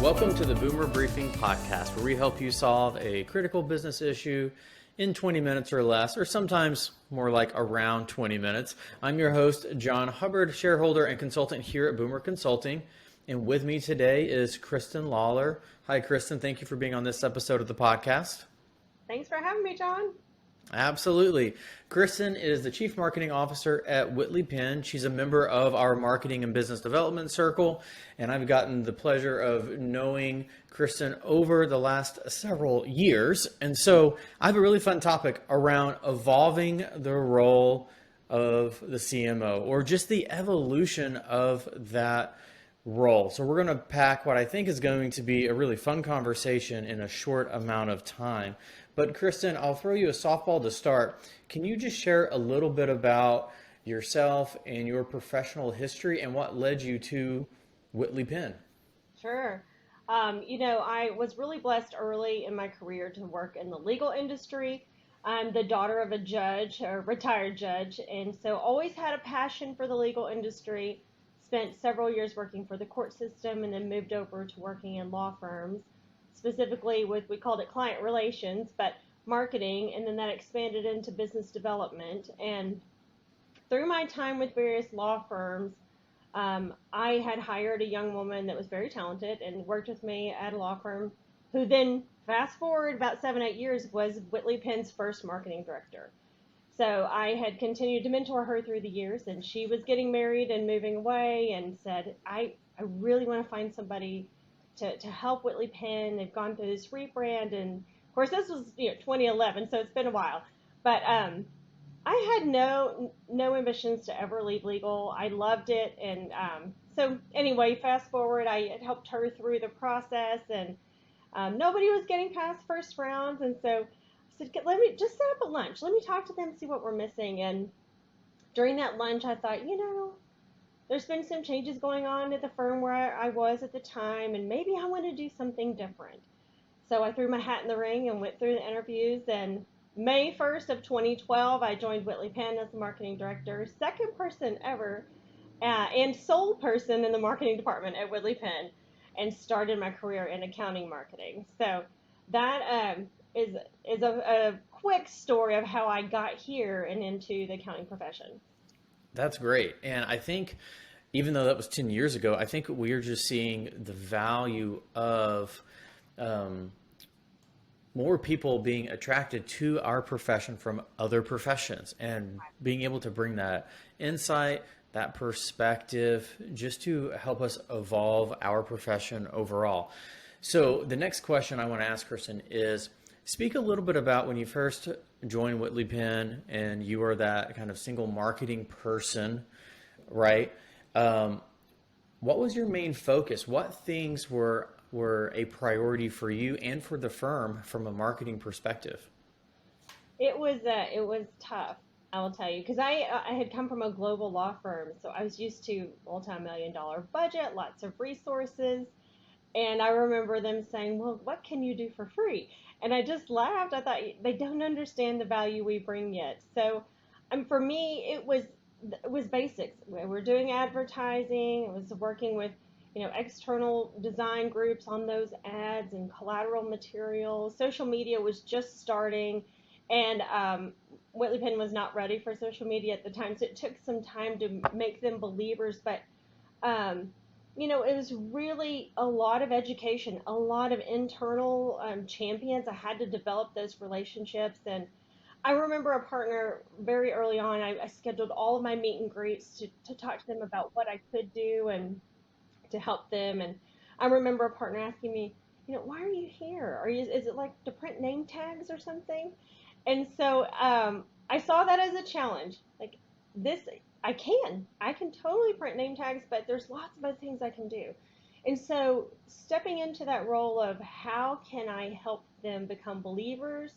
Welcome to the Boomer Briefing Podcast, where we help you solve a critical business issue in 20 minutes or less, or sometimes more like around 20 minutes. I'm your host, Jon Hubbard, shareholder and consultant here at Boomer Consulting. And with me today is Kristen Lollar. Hi, Kristen. Thank you for being on this episode of the podcast. Thanks for having me, Jon. Absolutely. Kristen is the Chief Marketing Officer at Whitley Penn. She's a member of our Marketing and Business Development Circle, and I've gotten the pleasure of knowing Kristen over the last several years. And so I have a really fun topic around evolving the role of the CMO, or just the evolution of that role. So we're going to pack what I think is going to be a really fun conversation in a short amount of time. But Kristen, I'll throw you a softball to start. Can you just share a little bit about yourself and your professional history and what led you to Whitley Penn? Sure. I was really blessed early in my career to work in the legal industry. I'm the daughter of a judge, a retired judge, and so always had a passion for the legal industry. Spent several years working for the court system and then moved over to working in law firms, specifically with, we called it client relations, but marketing, and then that expanded into business development. And through my time with various law firms, I had hired a young woman that was very talented and worked with me at a law firm, who then, fast forward about 7-8 years, was Whitley Penn's first marketing director. So I had continued to mentor her through the years, and she was getting married and moving away, and said, I really want to find somebody to help Whitley Penn. They've gone through this rebrand, and of course this was 2011, so it's been a while. But I had no ambitions to ever leave legal. I loved it, and so anyway, fast forward, I had helped her through the process, and nobody was getting past first rounds, and so I said, let me just set up a lunch. Let me talk to them, see what we're missing. And during that lunch, I thought, there's been some changes going on at the firm where I was at the time, and maybe I want to do something different. So I threw my hat in the ring and went through the interviews, and May 1st of 2012, I joined Whitley Penn as the marketing director, second person ever, and sole person in the marketing department at Whitley Penn, and started my career in accounting marketing. So that is a quick story of how I got here and into the accounting profession. That's great. And I think even though that was 10 years ago, I think we're just seeing the value of more people being attracted to our profession from other professions, and being able to bring that insight, that perspective, just to help us evolve our profession overall. So the next question I want to ask Kristen is, speak a little bit about when you first joined Whitley Penn and you were that kind of single marketing person, right? What was your main focus? What things were a priority for you and for the firm from a marketing perspective? It was tough, I will tell you, because I had come from a global law firm, so I was used to multi-million-dollar budget, lots of resources. And I remember them saying, well, what can you do for free? And I just laughed. I thought, they don't understand the value we bring yet. So for me, it was basics. We were doing advertising. It was working with external design groups on those ads and collateral materials. Social media was just starting, and Whitley Penn was not ready for social media at the time. So it took some time to make them believers. But it was really a lot of education, a lot of internal champions. I had to develop those relationships. And I remember a partner very early on, I scheduled all of my meet and greets to talk to them about what I could do and to help them. And I remember a partner asking me, why are you here? Is it like to print name tags or something? And so I saw that as a challenge. Like this, I can totally print name tags, but there's lots of other things I can do. And so stepping into that role of how can I help them become believers,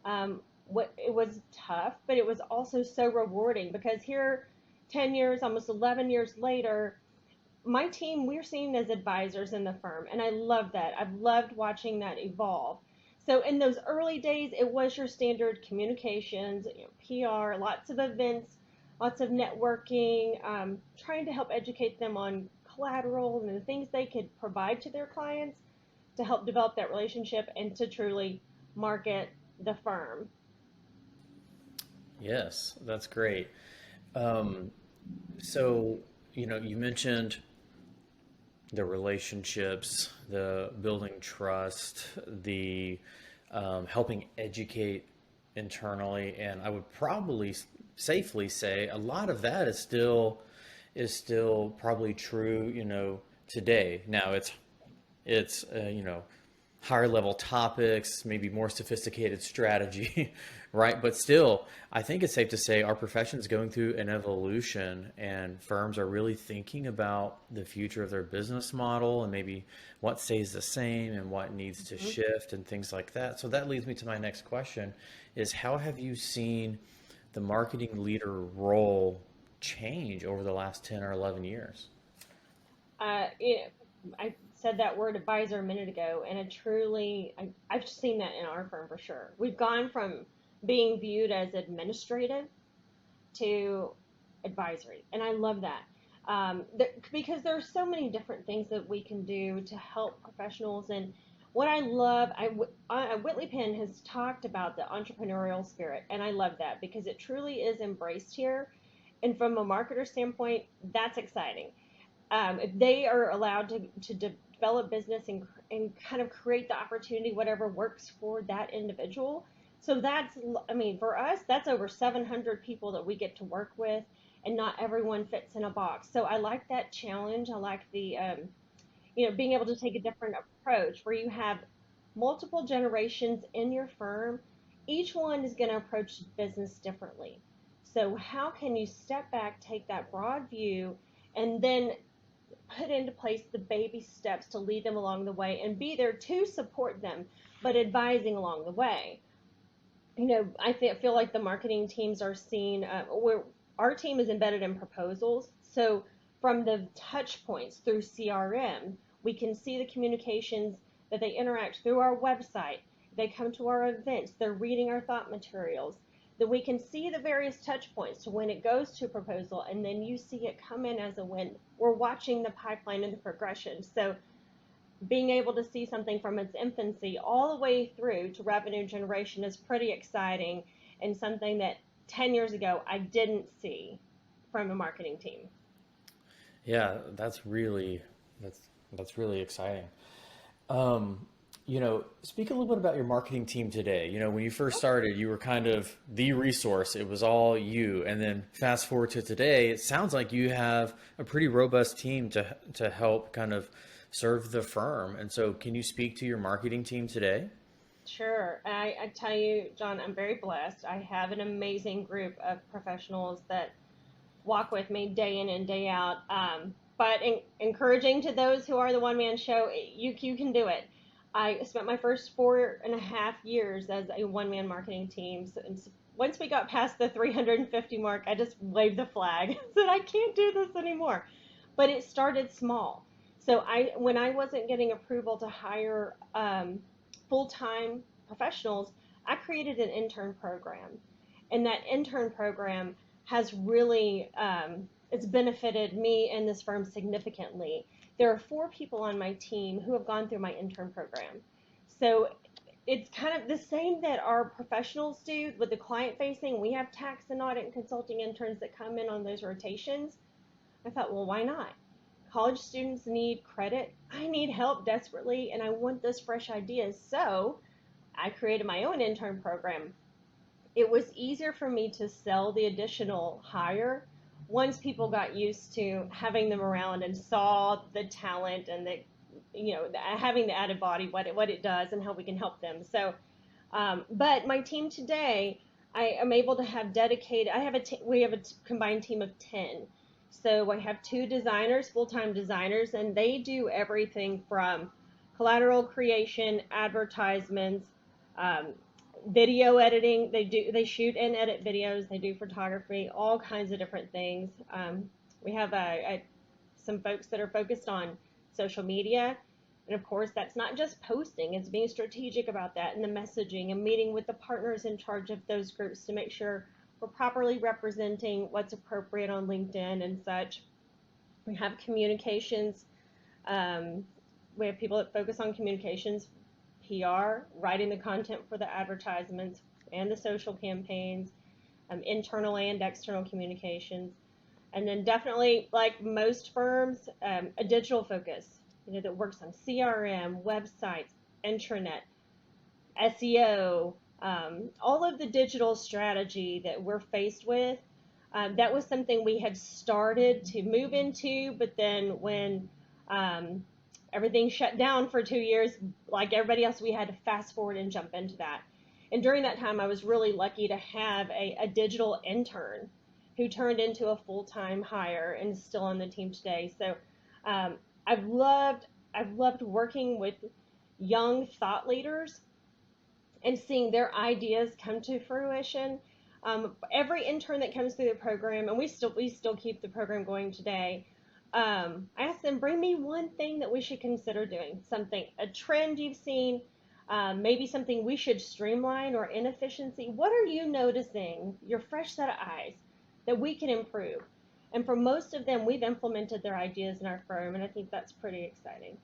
it was tough, but it was also so rewarding, because here 10 years, almost 11 years later, my team, we're seen as advisors in the firm, and I love that. I've loved watching that evolve. So in those early days, it was your standard communications, PR, lots of events, lots of networking, trying to help educate them on collateral and the things they could provide to their clients to help develop that relationship and to truly market the firm. Yes, that's great. Um, so, you mentioned the relationships, the building trust, the helping educate internally, and I would probably safely say a lot of that is still probably true, today. Now it's higher level topics, maybe more sophisticated strategy, right? But still, I think it's safe to say our profession is going through an evolution, and firms are really thinking about the future of their business model and maybe what stays the same and what needs to Mhm. shift and things like that. So that leads me to my next question is how have you seen the marketing leader role change over the last 10 or 11 years? You know, I said that word advisor a minute ago, and I've seen that in our firm for sure. We've gone from being viewed as administrative to advisory, and I love that. Because there are so many different things that we can do to help professionals. And what I love, Whitley Penn has talked about the entrepreneurial spirit, and I love that because it truly is embraced here. And from a marketer standpoint, that's exciting. If they are allowed to develop business and kind of create the opportunity, whatever works for that individual. So I mean, for us, that's over 700 people that we get to work with, and not everyone fits in a box. So I like that challenge. I like being able to take a different approach where you have multiple generations in your firm. Each one is going to approach business differently. So how can you step back, take that broad view, and then put into place the baby steps to lead them along the way and be there to support them, but advising along the way. Feel like the marketing teams are seen where our team is embedded in proposals. So from the touch points through CRM, we can see the communications that they interact through our website. They come to our events. They're reading our thought materials. That we can see the various touch points to when it goes to proposal, and then you see it come in as a win. We're watching the pipeline and the progression. So being able to see something from its infancy all the way through to revenue generation is pretty exciting, and something that 10 years ago I didn't see from a marketing team. Yeah, that's that's really exciting. Um, Speak a little bit about your marketing team today. When you first started, you were kind of the resource. It was all you. And then fast forward to today, it sounds like you have a pretty robust team to help kind of serve the firm. And so can you speak to your marketing team today? Sure. I tell you, John, I'm very blessed. I have an amazing group of professionals that walk with me day in and day out. But encouraging to those who are the one man show, you can do it. I spent my first 4.5 years as a one man marketing team. Once we got past the 350 mark, I just waved the flag, said I can't do this anymore. But it started small. So when I wasn't getting approval to hire full time professionals, I created an intern program, and that intern program has really it's benefited me and this firm significantly. There are 4 people on my team who have gone through my intern program. So it's kind of the same that our professionals do with the client facing. We have tax and audit and consulting interns that come in on those rotations. I thought, well, why not? College students need credit. I need help desperately, and I want those fresh ideas. So I created my own intern program. It was easier for me to sell the additional hire once people got used to having them around and saw the talent and having the added body, what it does and how we can help them. So but my team today, I am able to have dedicated. We have a combined team of 10. So I have 2 designers, full-time designers, and they do everything from collateral creation, advertisements, um, video editing. They shoot and edit videos. They do photography, all kinds of different things. We have some folks that are focused on social media, and of course, that's not just posting, it's being strategic about that and the messaging and meeting with the partners in charge of those groups to make sure we're properly representing what's appropriate on LinkedIn and such. We have communications. Um, we have people that focus on communications, PR, writing the content for the advertisements and the social campaigns, internal and external communications. And then definitely, like most firms, a digital focus, that works on CRM, websites, intranet, SEO, all of the digital strategy that we're faced with. That was something we had started to move into, but then when um, everything shut down for 2 years, like everybody else, we had to fast forward and jump into that. And during that time, I was really lucky to have a digital intern who turned into a full-time hire and is still on the team today. So um, I've loved I've loved working with young thought leaders and seeing their ideas come to fruition. Every intern that comes through the program, and we still keep the program going today. I ask them, bring me one thing that we should consider doing, something, a trend you've seen, maybe something we should streamline or inefficiency. What are you noticing, your fresh set of eyes, that we can improve? And for most of them, we've implemented their ideas in our firm, and I think that's pretty exciting.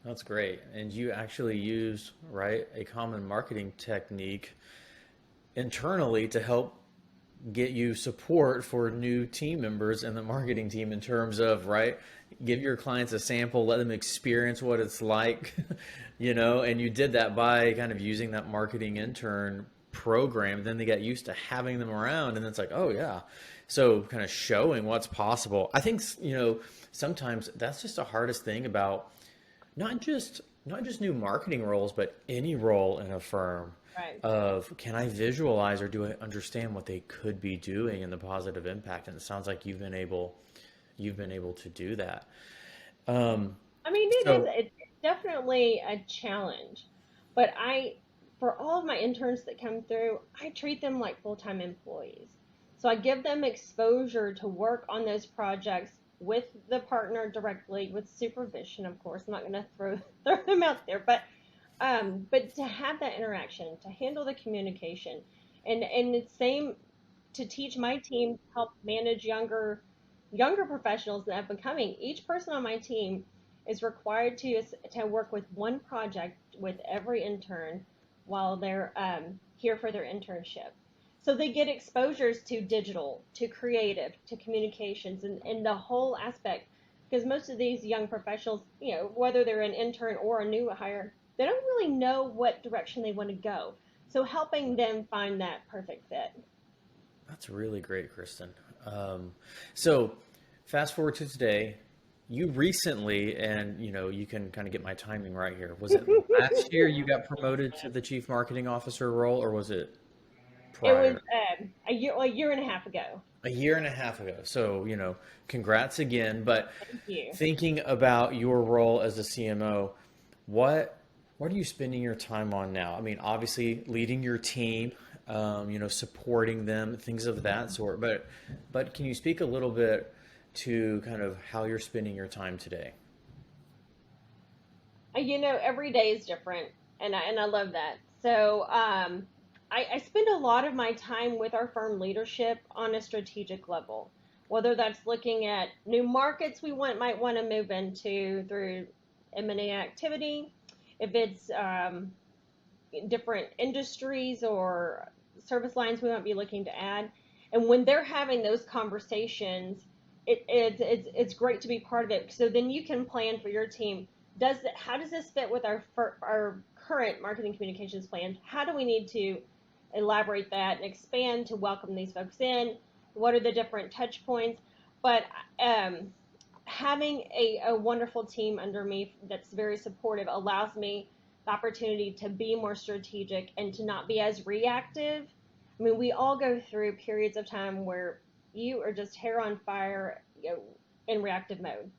That's great. And you actually use, right, a common marketing technique internally to help get you support for new team members in the marketing team in terms of, right, give your clients a sample, let them experience what it's like, and you did that by kind of using that marketing intern program. Then they got used to having them around, and it's like, oh yeah. So kind of showing what's possible. I think, sometimes that's just the hardest thing about not just new marketing roles, but any role in a firm Right. of can I visualize or do I understand what they could be doing and the positive impact? And it sounds like you've been able to do that. Um, I mean, so it's definitely a challenge, but for all of my interns that come through, I treat them like full-time employees. So I give them exposure to work on those projects with the partner directly, with supervision, of course. I'm not going to throw throw them out there, but to have that interaction, to handle the communication, and the same to teach my team to help manage younger professionals that have been coming. Each person on my team is required to work with one project with every intern while they're here for their internship. So they get exposures to digital, to creative, to communications, and the whole aspect. Because most of these young professionals, whether they're an intern or a new hire, they don't really know what direction they want to go. So helping them find that perfect fit. that's really great, Kristen. Um, so fast forward to today. You recently, and you can kind of get my timing right here. Was it last year you got promoted to the chief marketing officer role, or was it It was prior? a year and a half ago. A year and a half ago. So, congrats again. But Thank you. thinking about your role as a CMO, what what are you spending your time on now? I mean, obviously leading your team, supporting them, things of that sort. But can you speak a little bit to kind of how you're spending your time today? Every day is different, and I love that. So I spend a lot of my time with our firm leadership on a strategic level, whether that's looking at new markets we might want to move into through M&A activity, if it's different industries or service lines we might be looking to add. And when they're having those conversations, it's great to be part of it. So then you can plan for your team. How does this fit with our current marketing communications plan? How do we need to elaborate that and expand to welcome these folks in? What are the different touch points? But um, having a wonderful team under me that's very supportive allows me the opportunity to be more strategic and to not be as reactive. I mean, we all go through periods of time where you are just hair on fire, in reactive mode.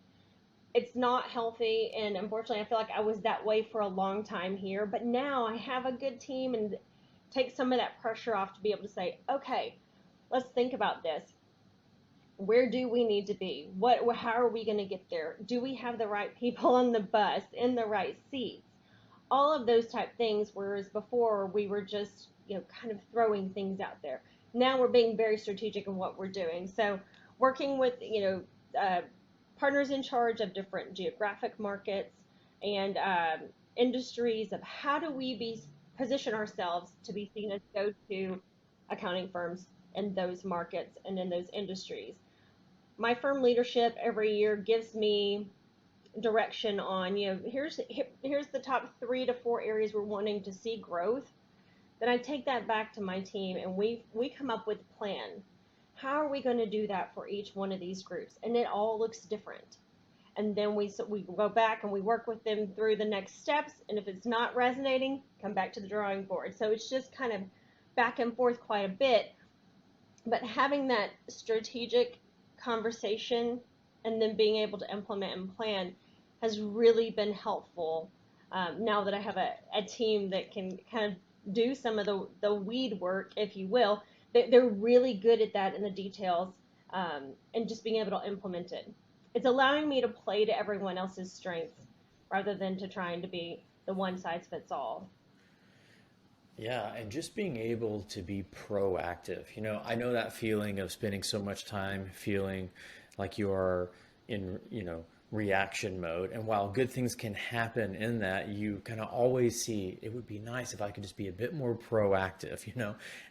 It's not healthy, and unfortunately, I feel like I was that way for a long time here. But now I have a good team and take some of that pressure off to be able to say, okay, let's think about this. Where do we need to be? How are we going to get there? Do we have the right people on the bus in the right seats? All of those type things, whereas before we were just, kind of throwing things out there. Now we're being very strategic in what we're doing. So working with, partners in charge of different geographic markets and industries of how do we position ourselves to be seen as go-to accounting firms in those markets and in those industries. My firm leadership every year gives me direction on, here's the top 3 to 4 areas we're wanting to see growth. Then I take that back to my team and we come up with a plan. How are we going to do that for each one of these groups? And it all looks different. And then we go back and we work with them through the next steps. And if it's not resonating, come back to the drawing board. So it's just kind of back and forth quite a bit. But having that strategic conversation and then being able to implement and plan has really been helpful. Now that I have a team that can kind of do some of the weed work, if you will, they're really good at that in the details, and just being able to implement it. It's allowing me to play to everyone else's strengths rather than to trying to be the one size fits all. Yeah, and just being able to be proactive. I know that feeling of spending so much time feeling like you are in, reaction mode. And while good things can happen in that, you kind of always see it would be nice if I could just be a bit more proactive.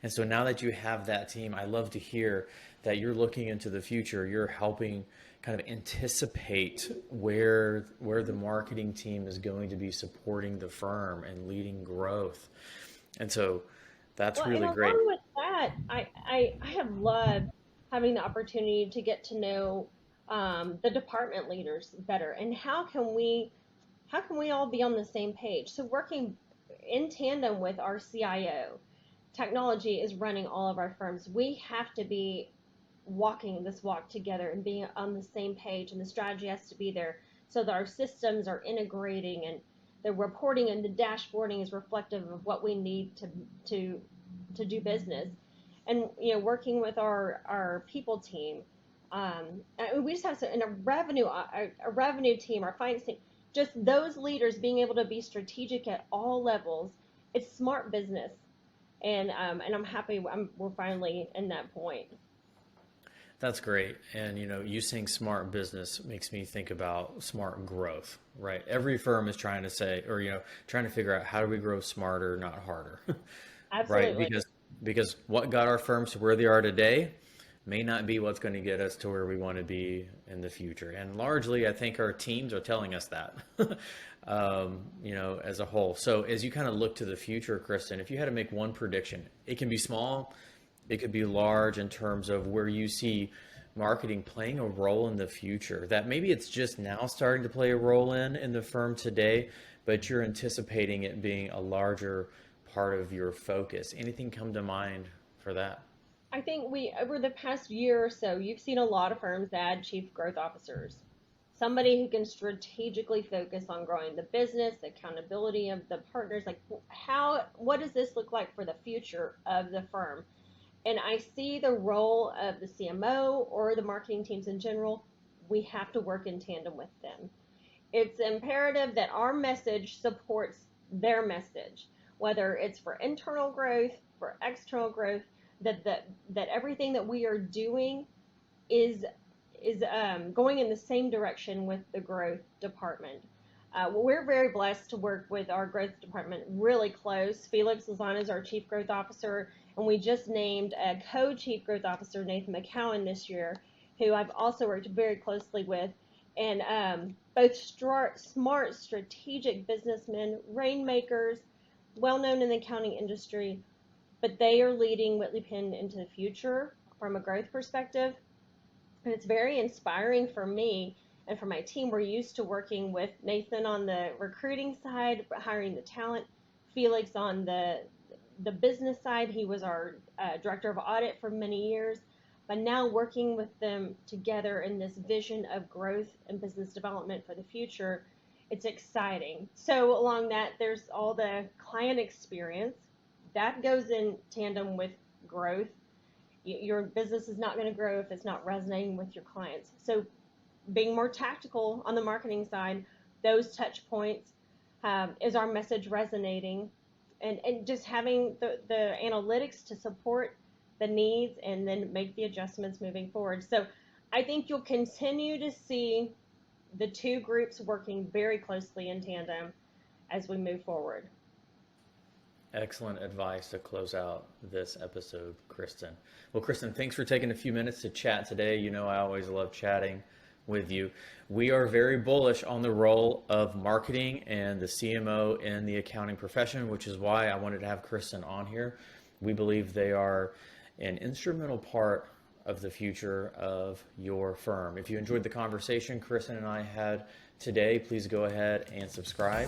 And so now that you have that team, I love to hear that you're looking into the future, you're helping kind of anticipate where the marketing team is going to be supporting the firm and leading growth. And so that's really and great. along with that, I have loved having the opportunity to get to know the department leaders better, and how can we all be on the same page? So working in tandem with our CIO, technology is running all of our firms. We have to be walking this walk together and being on the same page, and the strategy has to be there so that our systems are integrating and the reporting and the dashboarding is reflective of what we need to do business. And working with our people team, we just have in a revenue team, our finance team, just those leaders being able to be strategic at all levels. It's smart business, and I'm happy we're finally in that point. That's great. And you saying smart business makes me think about smart growth, right? Every firm is trying to say, or trying to figure out how do we grow smarter, not harder. Right? Absolutely. Because what got our firms to where they are today may not be what's going to get us to where we want to be in the future. And largely, I think our teams are telling us that, as a whole. So as you kind of look to the future, Kristen, if you had to make one prediction, it can be small, it could be large in terms of where you see marketing playing a role in the future, that maybe it's just now starting to play a role in the firm today, but you're anticipating it being a larger part of your focus. Anything come to mind for that? I think over the past year or so, you've seen a lot of firms add chief growth officers. Somebody who can strategically focus on growing the business, the accountability of the partners, like what does this look like for the future of the firm? And I see the role of the CMO or the marketing teams in general. We have to work in tandem with them. It's imperative that our message supports their message, whether it's for internal growth, for external growth, that everything that we are doing is going in the same direction with the growth department. We're very blessed to work with our growth department really close. Felix Lozano is our chief growth officer, and we just named a co-chief growth officer, Nathan McCowan, this year, who I've also worked very closely with. And both smart, strategic businessmen, rainmakers, well known in the accounting industry, but they are leading Whitley Penn into the future from a growth perspective. And it's very inspiring for me and for my team. We're used to working with Nathan on the recruiting side, hiring the talent, Felix on the business side. He was our director of audit for many years. But now working with them together in this vision of growth and business development for the future, it's exciting. So along that, there's all the client experience. That goes in tandem with growth. Your business is not going to grow if it's not resonating with your clients. So being more tactical on the marketing side, those touch points, is our message resonating? And just having the analytics to support the needs and then make the adjustments moving forward. So I think you'll continue to see the two groups working very closely in tandem as we move forward. Excellent advice to close out this episode, Kristen. Well, Kristen, thanks for taking a few minutes to chat today. You know, I always love chatting with you. We are very bullish on the role of marketing and the CMO in the accounting profession, which is why I wanted to have Kristen on here. We believe they are an instrumental part of the future of your firm. If you enjoyed the conversation Kristen and I had today, please go ahead and subscribe.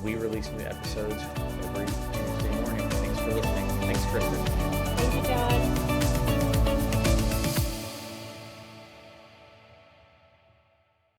We release new episodes every Tuesday morning. Thanks for listening. Thanks, Kristen. Thank you, John.